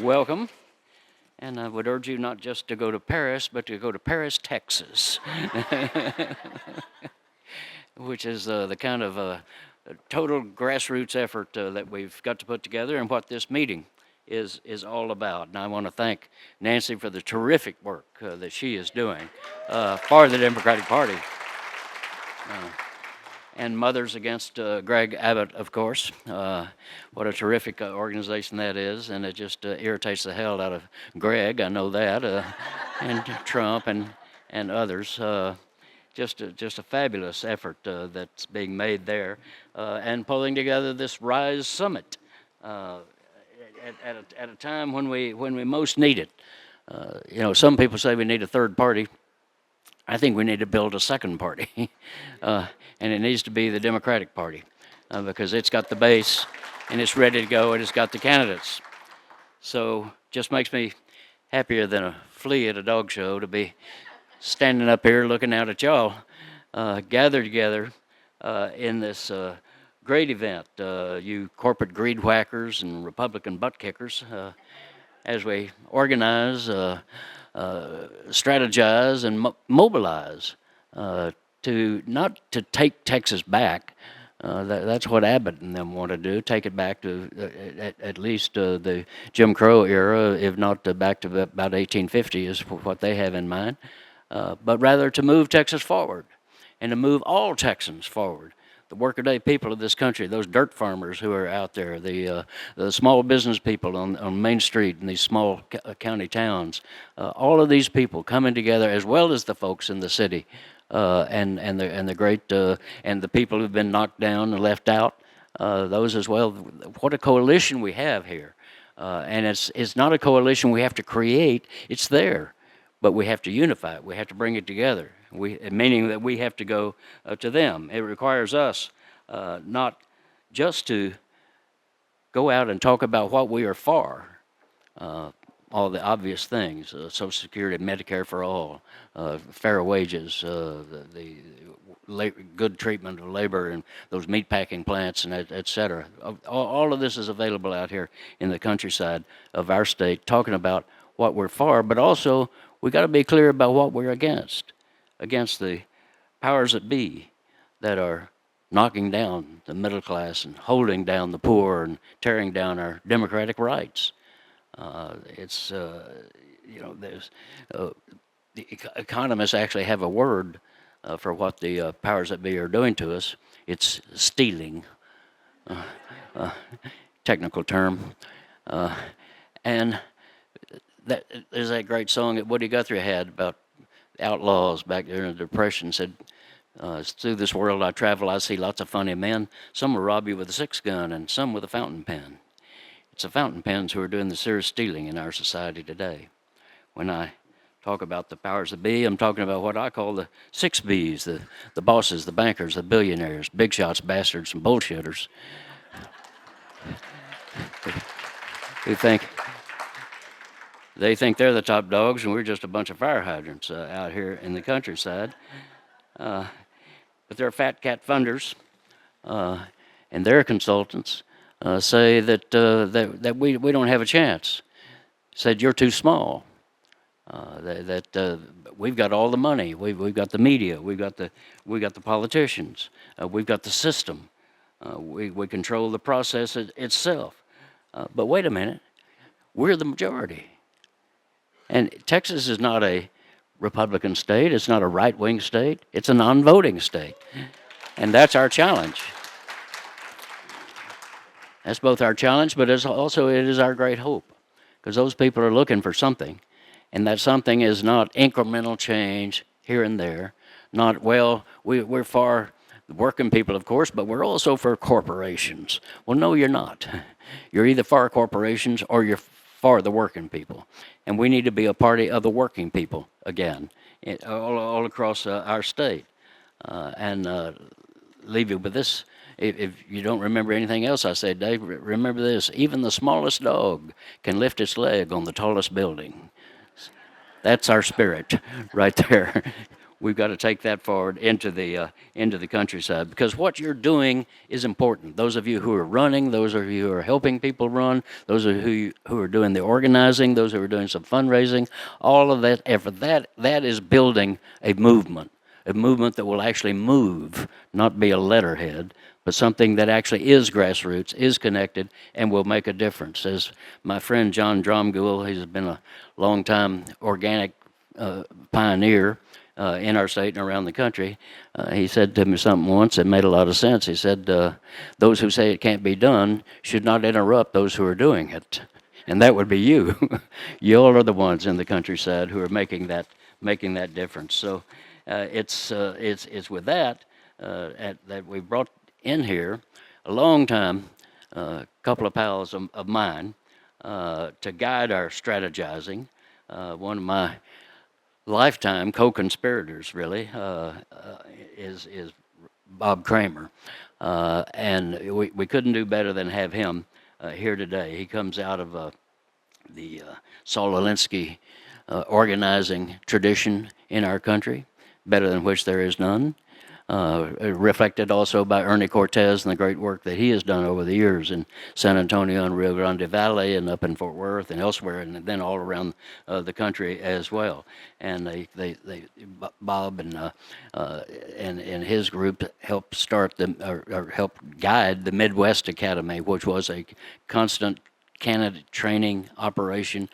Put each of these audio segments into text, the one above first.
welcome. And I would urge you not just to go to Paris, but to go to Paris, Texas, which is the kind of total grassroots effort that we've got to put together and what this meeting is all about. And I want to thank Nancy for the terrific work that she is doing for the Democratic Party. And Mothers Against Greg Abbott, of course. What a terrific organization that is, and it just irritates the hell out of Greg, I know that, and Trump and others. Just a fabulous effort that's being made there, and pulling together this Rise Summit at a time when we most need it. Some people say we need a third party. I think we need to build a second party, and it needs to be the Democratic Party, because it's got the base, and it's ready to go, and it's got the candidates. So just makes me happier than a flea at a dog show to be standing up here looking out at y'all gathered together in this great event, you corporate greed whackers and Republican butt kickers, as we organize, strategize, and mobilize to not to take Texas back. That's what Abbott and them want to do, take it back to at least the Jim Crow era, if not back to about 1850 is what they have in mind, but rather to move Texas forward and to move all Texans forward. The workaday people of this country, those dirt farmers who are out there, the small business people on Main Street in these small county towns, all of these people coming together, as well as the folks in the city, and the great and the people who've been knocked down and left out, those as well. What a coalition we have here, and it's not a coalition we have to create; it's there, but we have to unify it. We have to bring it together. Meaning that we have to go to them. It requires us not just to go out and talk about what we are for, all the obvious things, Social Security, Medicare for all, fair wages, the good treatment of labor and those meatpacking plants, and et cetera. All of this is available out here in the countryside of our state, talking about what we're for, but also we got to be clear about what we're against the powers that be that are knocking down the middle class and holding down the poor and tearing down our democratic rights. There's the economists actually have a word for what the powers that be are doing to us. It's stealing, technical term, and there's that great song that Woody Guthrie had about outlaws back during the Depression. Said, through this world I travel, I see lots of funny men. Some will rob you with a 6-gun and some with a fountain pen. It's the fountain pens who are doing the serious stealing in our society today. When I talk about the powers that be, I'm talking about what I call the 6 Bs, the bosses, the bankers, the billionaires, big shots, bastards, and bullshitters who think they think they're the top dogs, and we're just a bunch of fire hydrants out here in the countryside. But their fat cat funders and their consultants say that we don't have a chance. Said you're too small. That we've got all the money. We've got the media. We've got the politicians. We've got the system. We control the process itself. But wait a minute, we're the majority. And Texas is not a Republican state. It's not a right-wing state. It's a non-voting state. And that's our challenge. That's both our challenge, but it is our great hope. Because those people are looking for something. And that something is not incremental change here and there. Not, well, we're for the working people, of course, but we're also for corporations. Well, no, you're not. You're either for corporations or you're for the working people. And we need to be a party of the working people again, all across our state. And leave you with this. If you don't remember anything else I said, Dave, remember this. Even the smallest dog can lift its leg on the tallest building. That's our spirit right there. we've got to take that forward into the countryside, because what you're doing is important. Those of you who are running, those of you who are helping people run, those of you who are doing the organizing, those who are doing some fundraising, all of that effort, that is building a movement that will actually move, not be a letterhead, but something that actually is grassroots, is connected, and will make a difference. As my friend John Dromgoole, he's been a long-time organic pioneer in our state and around the country, he said to me something once that made a lot of sense. He said, those who say it can't be done should not interrupt those who are doing it. And that would be you. You all are the ones in the countryside who are making that difference. So it's with that that we brought in here a long time, a couple of pals of mine to guide our strategizing. One of my lifetime co-conspirators, really, is Bob Kramer, and we couldn't do better than have him here today. He comes out of the Saul Alinsky organizing tradition in our country, better than which there is none. Reflected also by Ernie Cortez and the great work that he has done over the years in San Antonio and Rio Grande Valley and up in Fort Worth and elsewhere, and then all around the country as well. And Bob and his group helped start or helped guide the Midwest Academy, which was a constant candidate training operation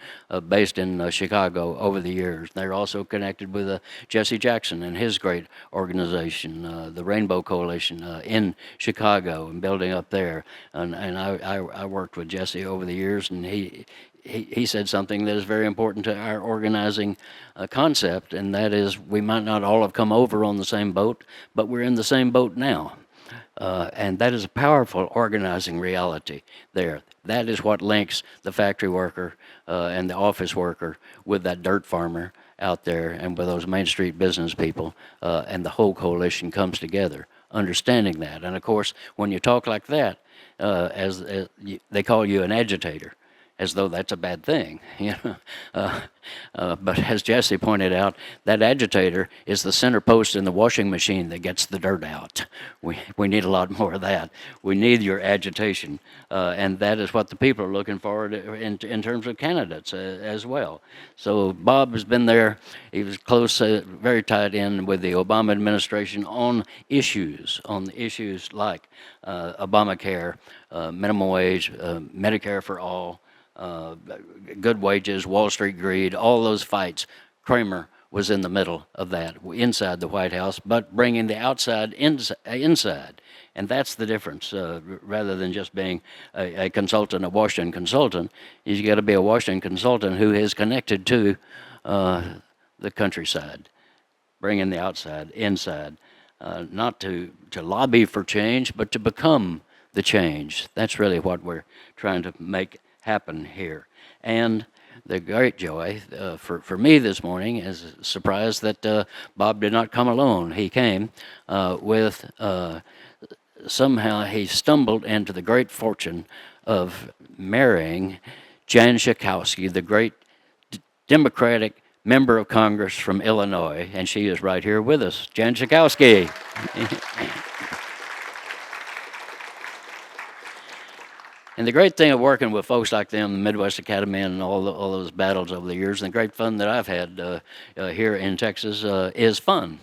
based in Chicago over the years. They're also connected with Jesse Jackson and his great organization, the Rainbow Coalition in Chicago, and building up there. And I worked with Jesse over the years, and he said something that is very important to our organizing concept, and that is we might not all have come over on the same boat, but we're in the same boat now. And that is a powerful organizing reality there. That is what links the factory worker and the office worker with that dirt farmer out there and with those Main Street business people, and the whole coalition comes together, understanding that. And of course, when you talk like that, they call you an agitator, as though that's a bad thing, you know. But as Jesse pointed out, that agitator is the center post in the washing machine that gets the dirt out. We need a lot more of that. We need your agitation, and that is what the people are looking for in terms of candidates as well. So Bob has been there. He was close, very tied in with the Obama administration on issues like Obamacare, minimum wage, Medicare for all, good wages, Wall Street greed, all those fights. Kramer was in the middle of that, inside the White House, but bringing the outside inside. And that's the difference. Rather than just being a consultant, a Washington consultant, you got to be a Washington consultant who is connected to the countryside, bringing the outside inside, not to lobby for change, but to become the change. That's really what we're trying to make happen here. And the great joy for me this morning is a surprise that Bob did not come alone. He came with, somehow he stumbled into the great fortune of marrying Jan Schakowsky, the great Democratic member of Congress from Illinois, and she is right here with us. Jan Schakowsky. And the great thing of working with folks like them, the Midwest Academy, and all those battles over the years, and the great fun that I've had here in Texas is fun.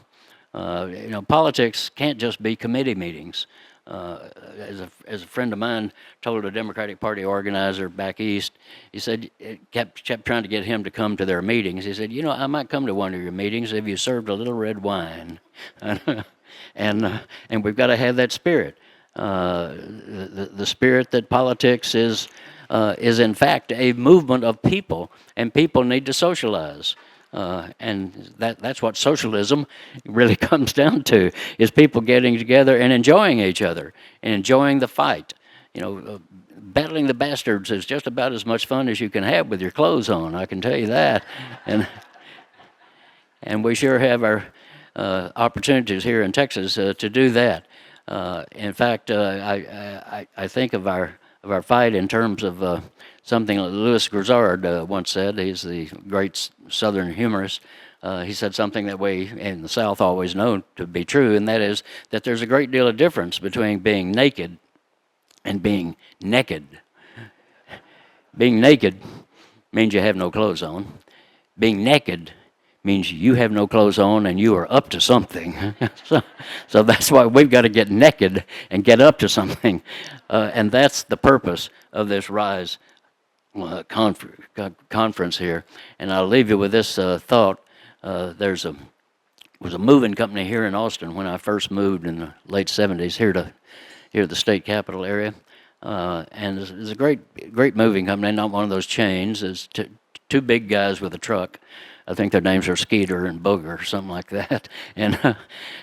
Politics can't just be committee meetings. As a friend of mine told a Democratic Party organizer back east, he said, kept trying to get him to come to their meetings. He said, I might come to one of your meetings if you served a little red wine. And we've got to have that spirit. The spirit that politics is in fact a movement of people, and people need to socialize. And that's what socialism really comes down to, is people getting together and enjoying each other and enjoying the fight. Battling the bastards is just about as much fun as you can have with your clothes on, I can tell you that. And we sure have our opportunities here in Texas to do that. In fact, I think of our fight in terms of something Louis Grizzard once said. He's the great Southern humorist. he said something that we in the South always know to be true, and that is that there's a great deal of difference between being naked and being naked. Being naked means you have no clothes on. Being naked means you have no clothes on and you are up to something. so that's why we've got to get naked and get up to something. And that's the purpose of this RISE conference here. And I'll leave you with this thought. Was a moving company here in Austin when I first moved in the late 70s here to the state capital area. And it's a great moving company, not one of those chains. It's two big guys with a truck. I think their names are Skeeter and Booger or something like that. And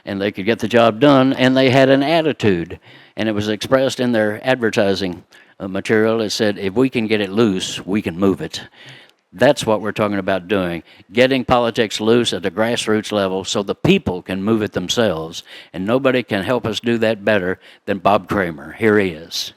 they could get the job done, and they had an attitude. And it was expressed in their advertising material. It said, if we can get it loose, we can move it. That's what we're talking about doing, getting politics loose at the grassroots level so the people can move it themselves. And nobody can help us do that better than Bob Kramer. Here he is.